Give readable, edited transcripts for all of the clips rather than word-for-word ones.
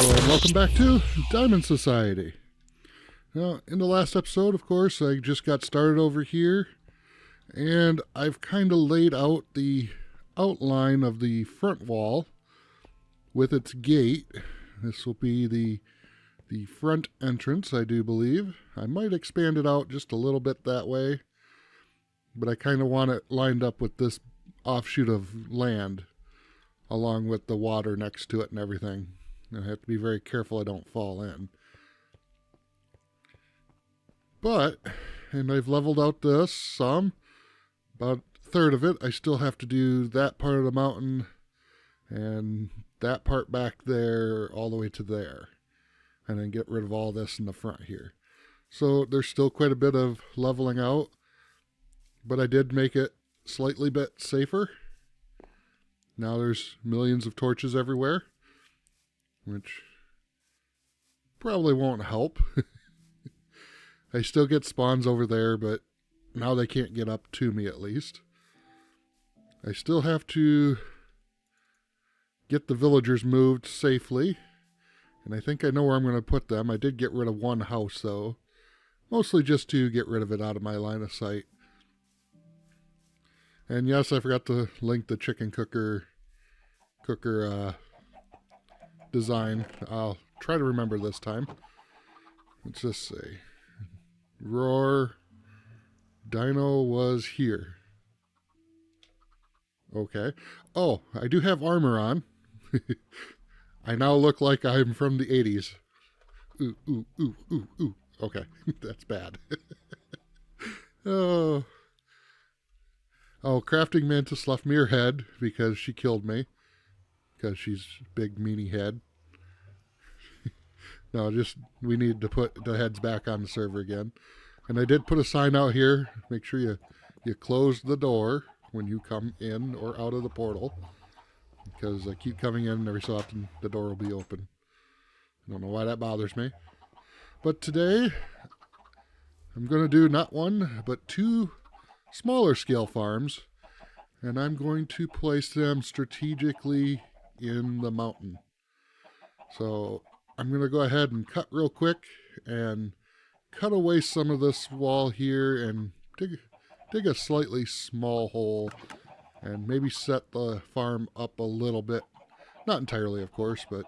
and welcome back to Diamond Society. Now, in the last episode, of course, I just got started over here, and I've kind of laid out the outline of the front wall with its gate. This will be the front entrance, I do believe. I might expand it out just a little bit that way, but I kind of want it lined up with this offshoot of land, along with the water next to it and everything. I have to be very careful I don't fall in. But, and I've leveled out this some, about a third of it. I still have to do that part of the mountain and that part back there all the way to there. And then get rid of all this in the front here. So there's still quite a bit of leveling out, but I did make it slightly bit safer. Now there's millions of torches everywhere, which probably won't help. I still get spawns over there, but now they can't get up to me at least. I still have to get the villagers moved safely, and I think I know where I'm going to put them. I did get rid of one house though, mostly just to get rid of it out of my line of sight. And yes, I forgot to link the chicken cooker design. I'll try to remember this time. Let's just say, roar, dino was here. Okay. Oh, I do have armor on. I now look like I'm from the 80s. Ooh, ooh, ooh, ooh, ooh. Okay, that's bad. Oh. Oh, crafting mantis left me her head because she killed me. Because she's big, meanie head. No, just, we need to put the heads back on the server again. And I did put a sign out here. Make sure you close the door when you come in or out of the portal. Because I keep coming in and every so often the door will be open. I don't know why that bothers me. But today, I'm going to do not one, but two smaller scale farms, and I'm going to place them strategically in the mountain. So I'm going to go ahead and cut real quick and cut away some of this wall here and dig a slightly small hole and maybe set the farm up a little bit. Not entirely, of course, but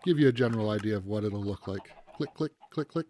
give you a general idea of what it'll look like. Click, click, click, click.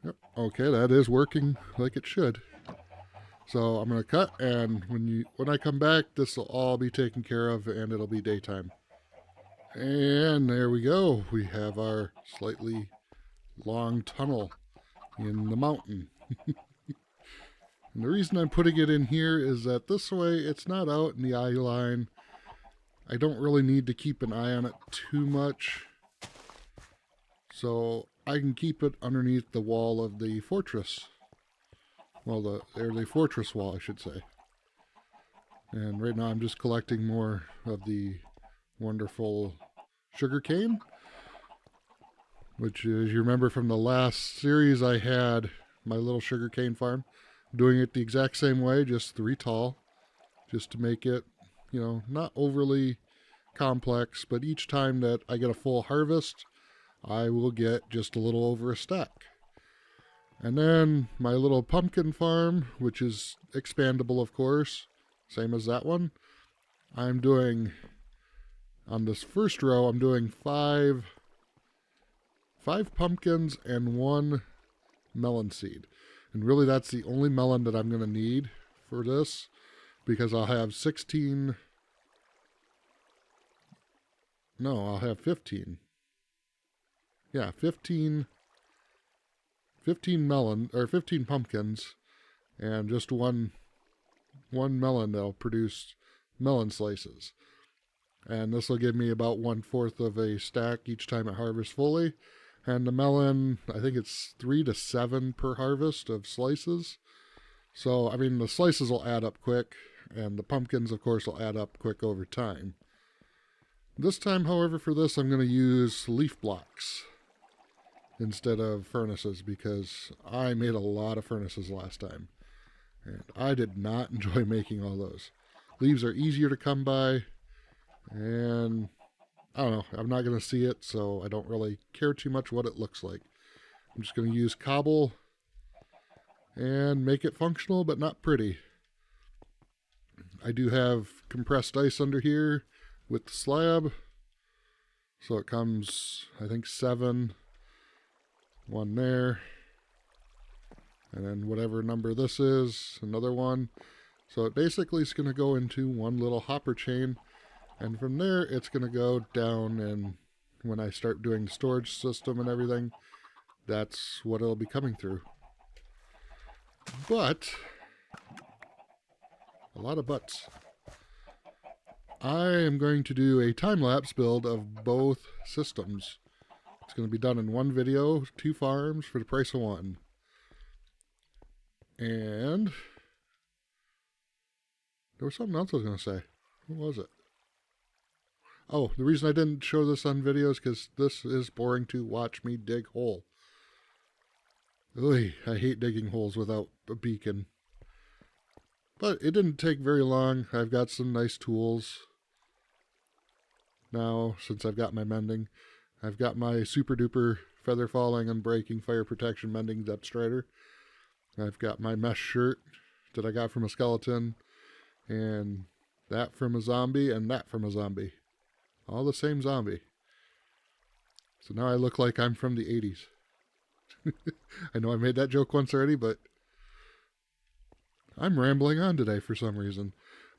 Yep. Okay, that is working like it should. So I'm going to cut, and when I come back, this will all be taken care of, and it'll be daytime. And there we go. We have our slightly long tunnel in the mountain. And the reason I'm putting it in here is that this way it's not out in the eye line. I don't really need to keep an eye on it too much. So I can keep it underneath the wall of the fortress. Well, the fortress wall, I should say. And right now I'm just collecting more of the wonderful sugarcane, which, as you remember from the last series, I had my little sugarcane farm. I'm doing it the exact same way, just 3 tall, just to make it, not overly complex, but each time that I get a full harvest, I will get just a little over a stack. And then my little pumpkin farm, which is expandable, of course, same as that one. I'm doing, on this first row, I'm doing 5 pumpkins and 1 melon seed. And really that's the only melon that I'm going to need for this, because I'll have 15. Yeah, 15 melon, or 15 pumpkins, and just one melon that'll produce melon slices. And this will give me about 1/4 of a stack each time it harvests fully. And the melon, I think it's 3 to 7 per harvest of slices. So, I mean, the slices will add up quick, and the pumpkins, of course, will add up quick over time. This time, however, for this, I'm going to use leaf blocks instead of furnaces, because I made a lot of furnaces last time, and I did not enjoy making all those. Leaves are easier to come by, and I don't know. I'm not going to see it, so I don't really care too much what it looks like. I'm just going to use cobble and make it functional, but not pretty. I do have compressed ice under here with the slab. So it comes, I think, 7. One there. And then whatever number this is, another one. So it basically is going to go into one little hopper chain. And from there, it's going to go down, and when I start doing the storage system and everything, that's what it'll be coming through. But, a lot of buts. I am going to do a time-lapse build of both systems. It's going to be done in one video, 2 farms for the price of 1. And there was something else I was going to say. What was it? Oh, the reason I didn't show this on video is because this is boring to watch me dig hole. Oy, I hate digging holes without a beacon. But it didn't take very long. I've got some nice tools now since I've got my mending. I've got my super duper feather falling and breaking fire protection mending depth strider. I've got my mesh shirt that I got from a skeleton, and that from a zombie, and that from a zombie. All the same zombie. So now I look like I'm from the 80s. I know I made that joke once already, but I'm rambling on today for some reason.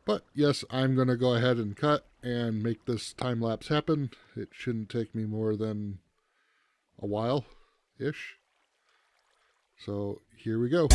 But yes, I'm going to go ahead and cut and make this time lapse happen. It shouldn't take me more than a while-ish. So here we go.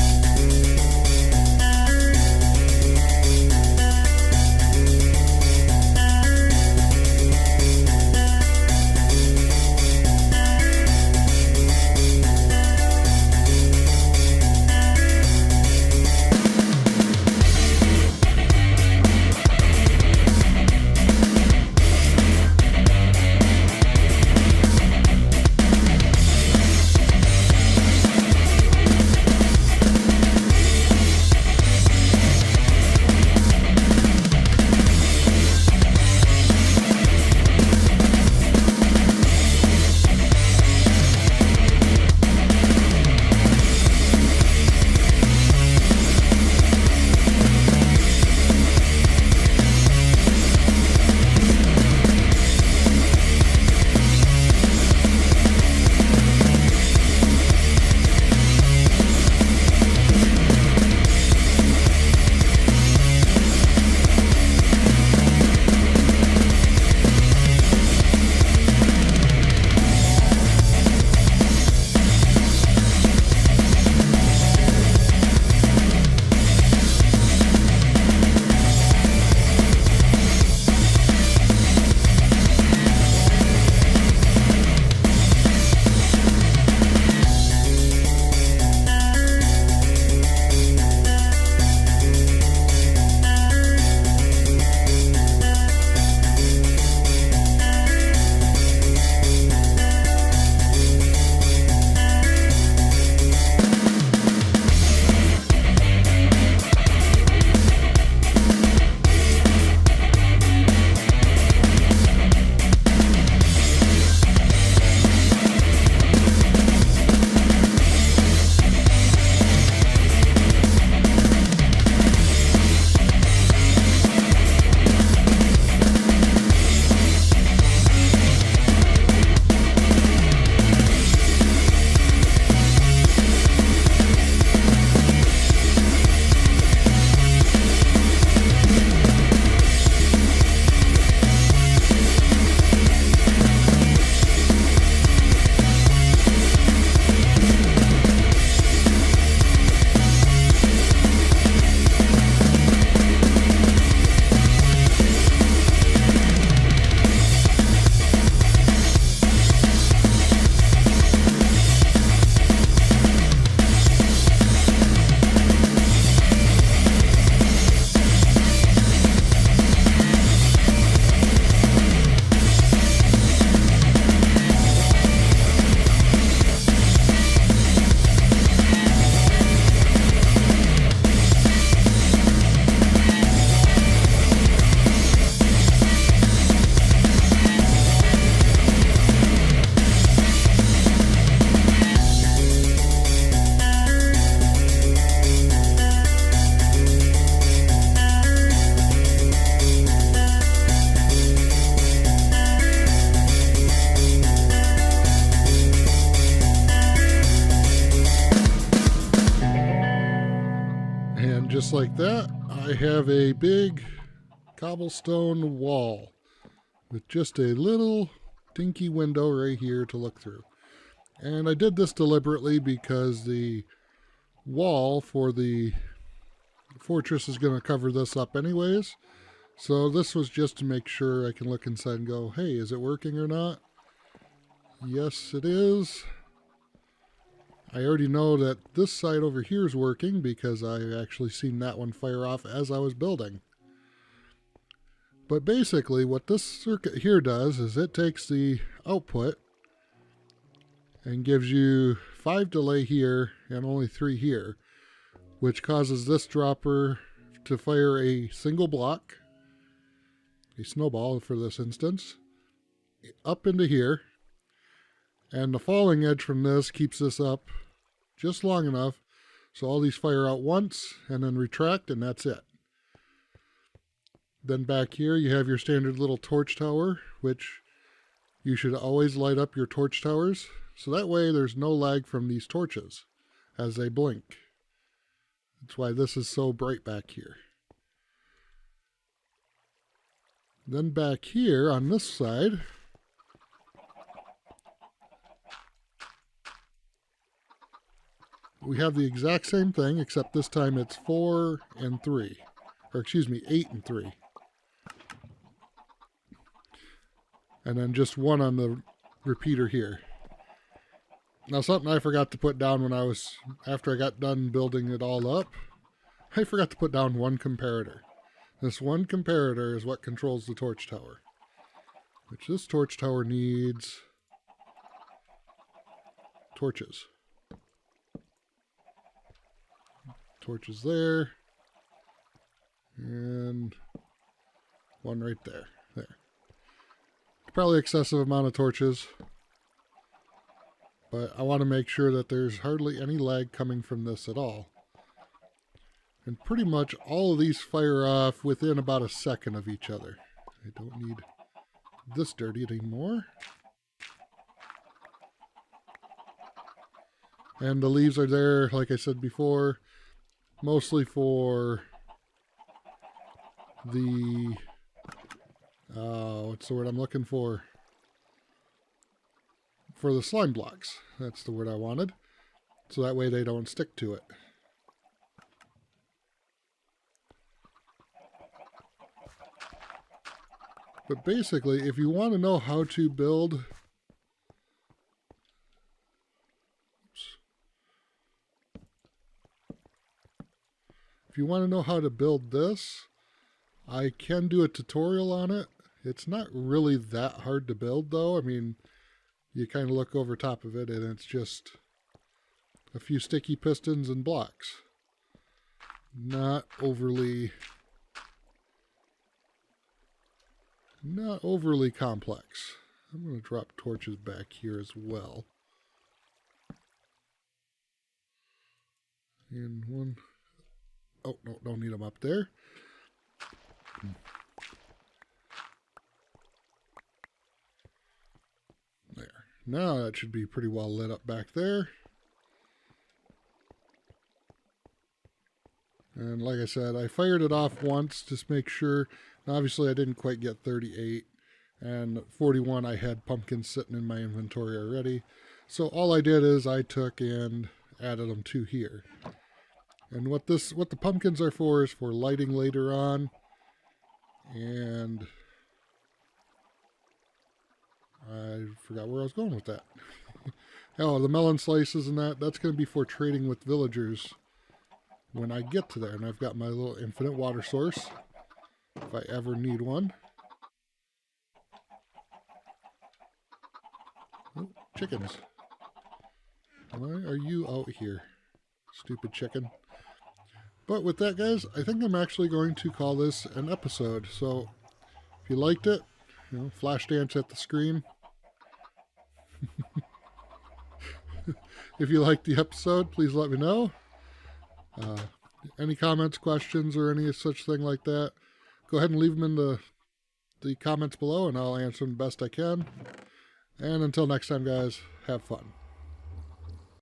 And just like that, I have a big cobblestone wall with just a little dinky window right here to look through. And I did this deliberately because the wall for the fortress is going to cover this up anyways. So this was just to make sure I can look inside and go, hey, is it working or not? Yes, it is. I already know that this side over here is working because I actually seen that one fire off as I was building. But basically what this circuit here does is it takes the output and gives you 5 delay here and only 3 here, which causes this dropper to fire a single block, a snowball for this instance, up into here, and the falling edge from this keeps this up just long enough so all these fire out once and then retract, and that's it. Then back here you have your standard little torch tower, which you should always light up your torch towers, so that way there's no lag from these torches as they blink. That's why this is so bright back here. Then back here on this side, we have the exact same thing, except this time it's 4 and 3. Or excuse me, 8 and 3. And then just 1 on the repeater here. Now something I forgot to put down after I got done building it all up, I forgot to put down one comparator. This one comparator is what controls the torch tower. Which this torch tower needs torches. Torches there. And one right there. There. Probably excessive amount of torches. But I want to make sure that there's hardly any lag coming from this at all. And pretty much all of these fire off within about a second of each other. I don't need this dirty anymore. And the leaves are there, like I said before, mostly for the, what's the word I'm looking for? For the slime blocks. That's the word I wanted. So that way they don't stick to it. But basically, if you want to know how to build this, I can do a tutorial on it. It's not really that hard to build though. I mean, you kind of look over top of it and it's just a few sticky pistons and blocks. Not overly complex. I'm going to drop torches back here as well. And one. Oh, no, don't need them up there. There. Now that should be pretty well lit up back there. And like I said, I fired it off once just to make sure. Now obviously I didn't quite get 38. And 41 I had pumpkins sitting in my inventory already. So all I did is I took and added them to here. And what the pumpkins are for is for lighting later on. And I forgot where I was going with that. Oh, the melon slices and that's going to be for trading with villagers when I get to there. And I've got my little infinite water source if I ever need one. Oh, chickens. Why are you out here, stupid chicken? But with that, guys, I think I'm actually going to call this an episode. So if you liked it, flash dance at the screen. If you liked the episode, please let me know. Any comments, questions, or any such thing like that, go ahead and leave them in the comments below, and I'll answer them the best I can. And until next time, guys, have fun.